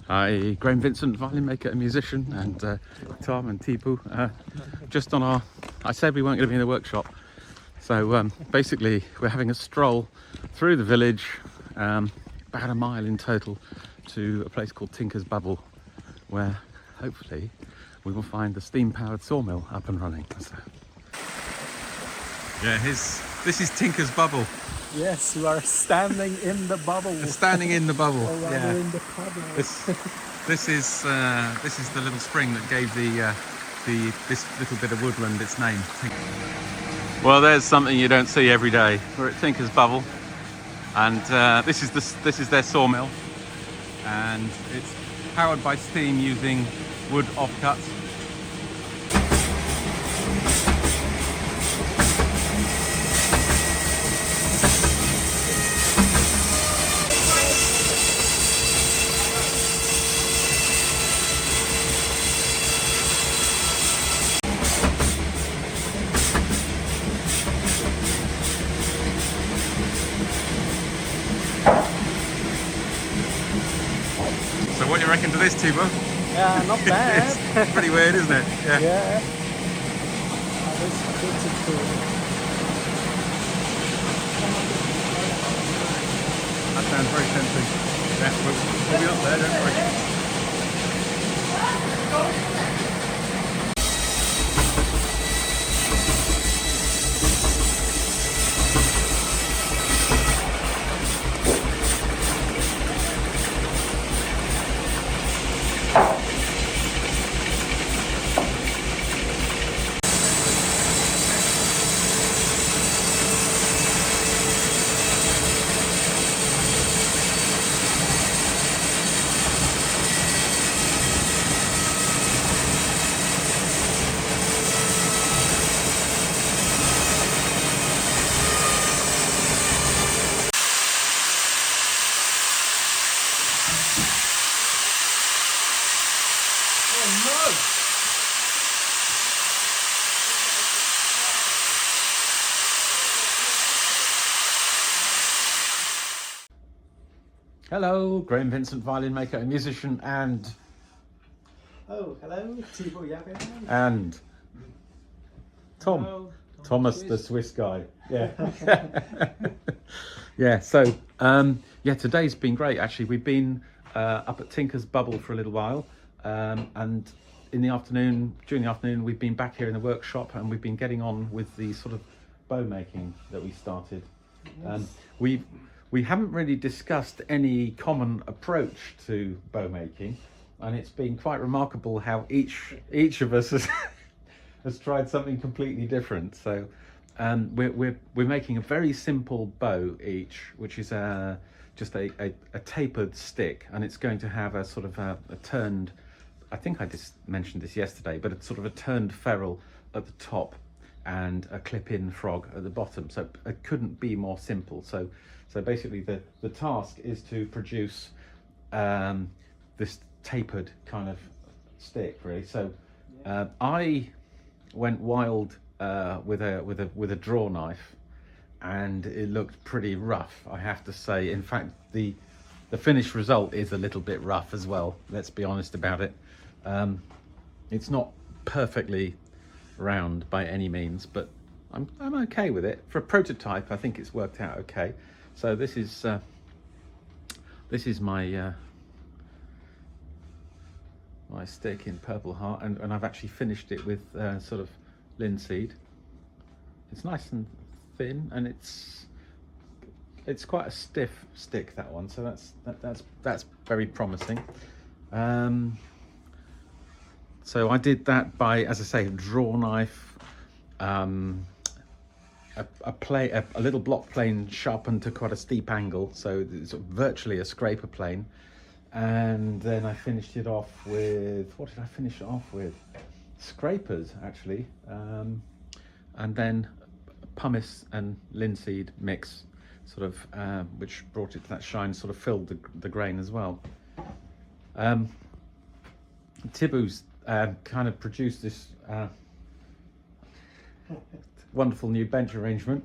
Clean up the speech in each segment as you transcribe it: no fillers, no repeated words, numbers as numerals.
Hi, Graham Vincent, violin maker and musician, and Tom and Tipu. Just on our, I said we weren't going to be in the workshop, so basically we're having a stroll through the village, about a mile in total, to a place called Tinker's Bubble, where hopefully we will find the steam-powered sawmill up and running. So, yeah, this is Tinker's Bubble. Yes, you are standing in the bubble. Standing in the bubble. Or rather Yeah. in the puddle. This is the little spring that gave this little bit of woodland its name. Well, there's something you don't see every day. We're at Tinker's Bubble, and this is their sawmill, and it's powered by steam using wood offcuts. So what do you reckon to this, Tibo? Yeah, not bad. It's pretty weird, isn't it? Yeah. That's cool. That sounds very tempting. Yeah, we'll be up there, don't worry. Hello, Graham Vincent, violin maker and musician, and Oh, hello, Tibo Yabin. and Tom. Hello, Thomas, the Swiss guy. Yeah. Yeah. So, yeah, today's been great. Actually, we've been up at Tinker's Bubble for a little while, and during the afternoon, we've been back here in the workshop, and we've been getting on with the sort of bow making that we started. We haven't really discussed any common approach to bow making, and it's been quite remarkable how each of us has tried something completely different. So we're making a very simple bow each, which is just a tapered stick, and it's going to have a sort of a turned, I think I just mentioned this yesterday, but it's sort of a turned ferrule at the top and a clip-in frog at the bottom. So it couldn't be more simple. So basically the task is to produce this tapered kind of stick, really. So I went wild with a draw knife, and it looked pretty rough, I have to say. In fact, the finished result is a little bit rough as well, let's be honest about it. It's not perfectly round by any means, but I'm okay with it. For a prototype, I think it's worked out okay. So this is my my stick in Purple Heart, and I've actually finished it with sort of linseed. It's nice and thin, and it's quite a stiff stick, that one. So that's very promising. So I did that by, as I say, a draw knife, a little block plane sharpened to quite a steep angle, so it's virtually a scraper plane. And then I finished it off with, what did I finish it off with? Scrapers, actually. And then pumice and linseed mix, sort of, which brought it to that shine, sort of filled the grain as well. Tibu's kind of produced this wonderful new bench arrangement.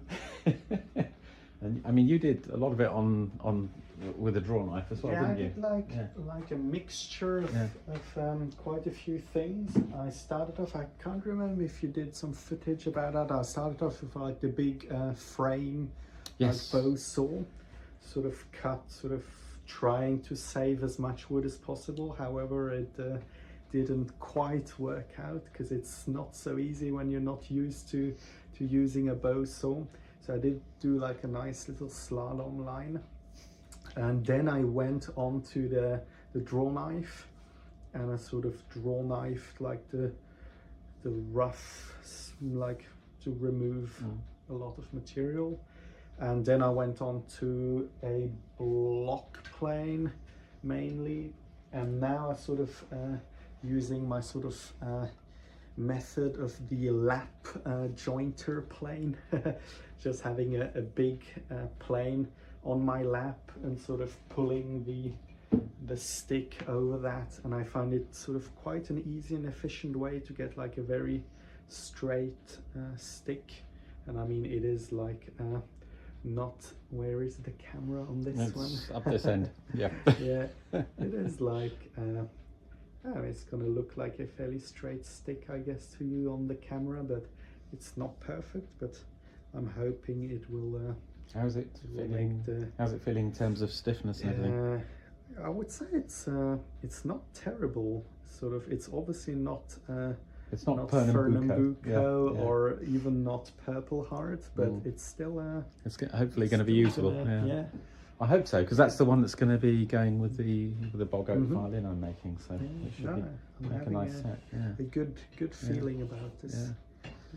And I mean, you did a lot of it on with a draw knife as well, Yeah, I didn't you? did like a mixture of quite a few things. I started off, I can't remember if you did some footage about that. I started off with like the big frame, Yes. like bow saw, sort of cut, sort of trying to save as much wood as possible. However, it didn't quite work out because it's not so easy when you're not used to using a bow saw. So I did do like a nice little slalom line. And then I went on to the draw knife, and I sort of draw knifed like the rough, like to remove a lot of material. And then I went on to a block plane mainly, and now I sort of using my sort of method of the lap jointer plane, just having a big plane on my lap and sort of pulling the stick over that, and I find it sort of quite an easy and efficient way to get like a very straight stick. And I mean, it is like not, where is the camera on this one? Up this end. Yeah. Yeah, it is like oh, it's gonna look like a fairly straight stick, I guess, to you on the camera, but it's not perfect. But I'm hoping it will. How's it feeling? How's it feeling in terms of stiffness and everything? I would say it's not terrible. Sort of, it's obviously not. It's not Pernambuco or even not Purple Heart, but it's still. It's hopefully going to be usable. Yeah. I hope so, because that's the one that's going to be going with the bog oak violin I'm making. So it should make a nice set. Yeah. A good feeling about this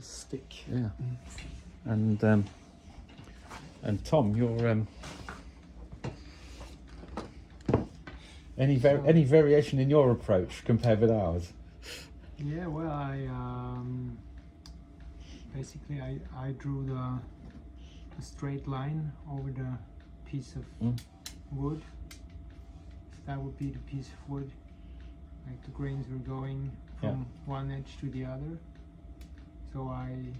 stick. Yeah. And Tom, you're any variation in your approach compared with ours? Yeah, well, I basically I drew a straight line over the piece of wood. So that would be the piece of wood. Like the grains were going from one edge to the other. So I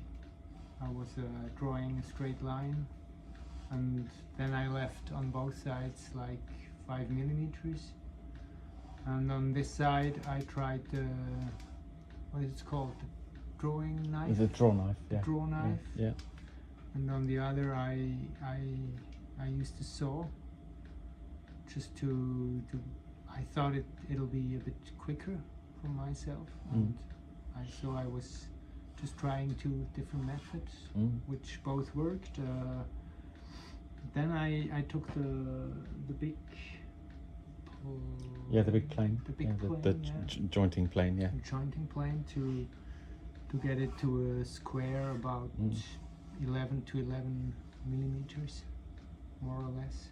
was drawing a straight line, and then I left on both sides like 5 millimeters. And on this side I tried what is it called? The drawing knife? It's a draw knife, Draw knife. Yeah. And on the other I used a saw, just to I thought it'll be a bit quicker for myself, and so I was just trying 2 different methods, which both worked. Then I took the big the big plane. The big plane, the jointing plane, the jointing plane to get it to a square about 11 to 11 millimeters, more or less.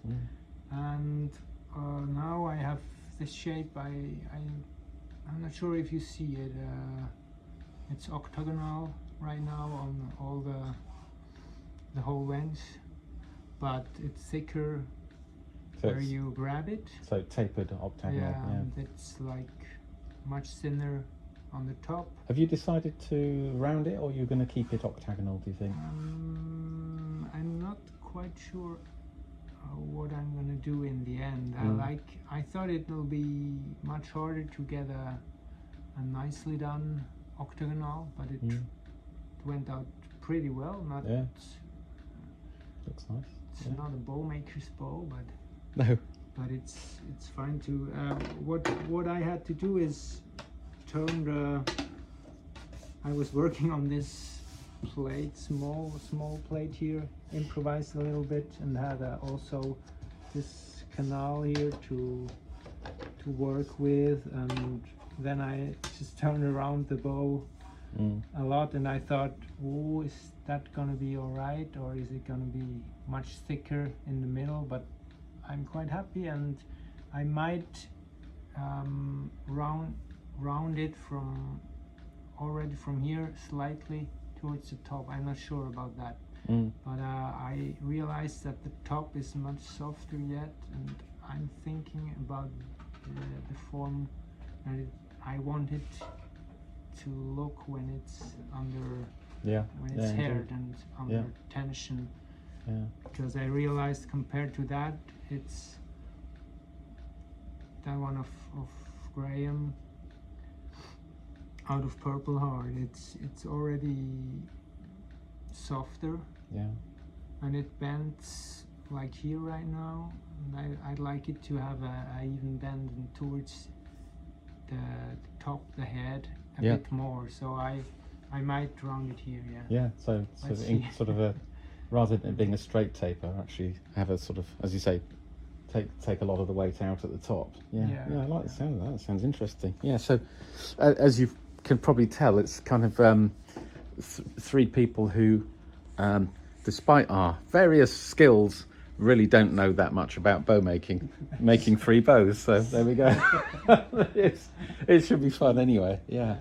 And now I have this shape. I'm not sure if you see it. It's octagonal right now on all the whole length, but it's thicker where you grab it. So tapered octagonal. Yeah, and it's like much thinner on the top. Have you decided to round it, or are you going to keep it octagonal, do you think? I'm not quite sure what I'm going to do in the end. I thought it will be much harder to get a nicely done octagonal, but it went out pretty well. Not looks nice. It's not a bow maker's bow, but no. But it's fine to. What I had to do is turn the. I was working on this plate, small plate here, improvised a little bit, and had also this canal here to work with, and then I just turned around the bow a lot, and I thought, oh, is that gonna be all right, or is it gonna be much thicker in the middle? But I'm quite happy, and I might round it already from here slightly towards the top. I'm not sure about that, but I realized that the top is much softer yet, and I'm thinking about the form that I want it to look when it's under haired and under tension. Because I realized compared to that, it's that one of Graham, out of Purple Heart. It's already softer, Yeah. and it bends like here right now. And I'd like it to have a even bend towards the top, the head a Yeah. bit more. So I might round it here. Yeah. Yeah. So Let's see. sort of a, rather than it being a straight taper, actually have a sort of, as you say, take a lot of the weight out at the top. Yeah. Yeah. Yeah. I like the sound of that. It sounds interesting. Yeah. So as you can probably tell, it's kind of three people who, despite our various skills, really don't know that much about bow making 3 bows. So there we go. It should be fun anyway. Yeah.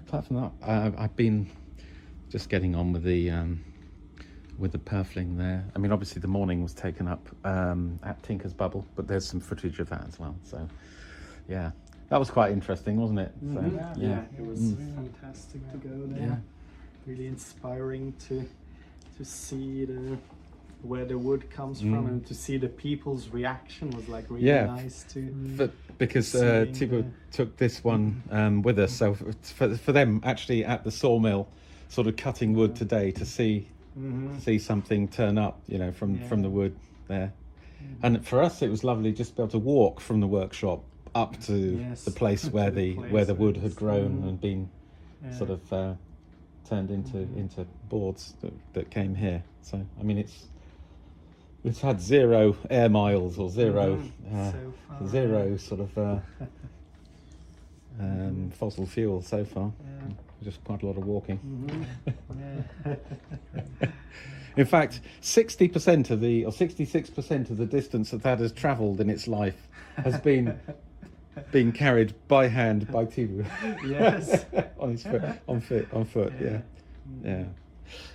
Apart from that, I've been just getting on with the purfling there. I mean, obviously the morning was taken up at Tinker's Bubble, but there's some footage of that as well. So yeah, that was quite interesting, wasn't it? So, Yeah, it was fantastic to go there. Yeah. Really inspiring to see where the wood comes from, and to see the people's reaction was like really nice to. But because seeing Thibaut took this one with us, so for them actually at the sawmill, sort of cutting wood today to see something turn up, you know, from the wood there. And for us, it was lovely just to be able to walk from the workshop up to the place where the wood had grown and been sort of turned into boards that came here. So I mean, it's had 0 air miles or zero sort of fossil fuel so far. Just quite a lot of walking. In fact, 60% of the, or 66% of the distance that has travelled in its life has been carried by hand by Thibaut. Yes. on foot. Yeah.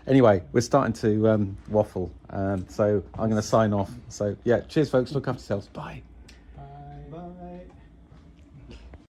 Anyway, we're starting to waffle, so I'm going to sign off. So yeah, cheers, folks. Look after yourselves. Bye.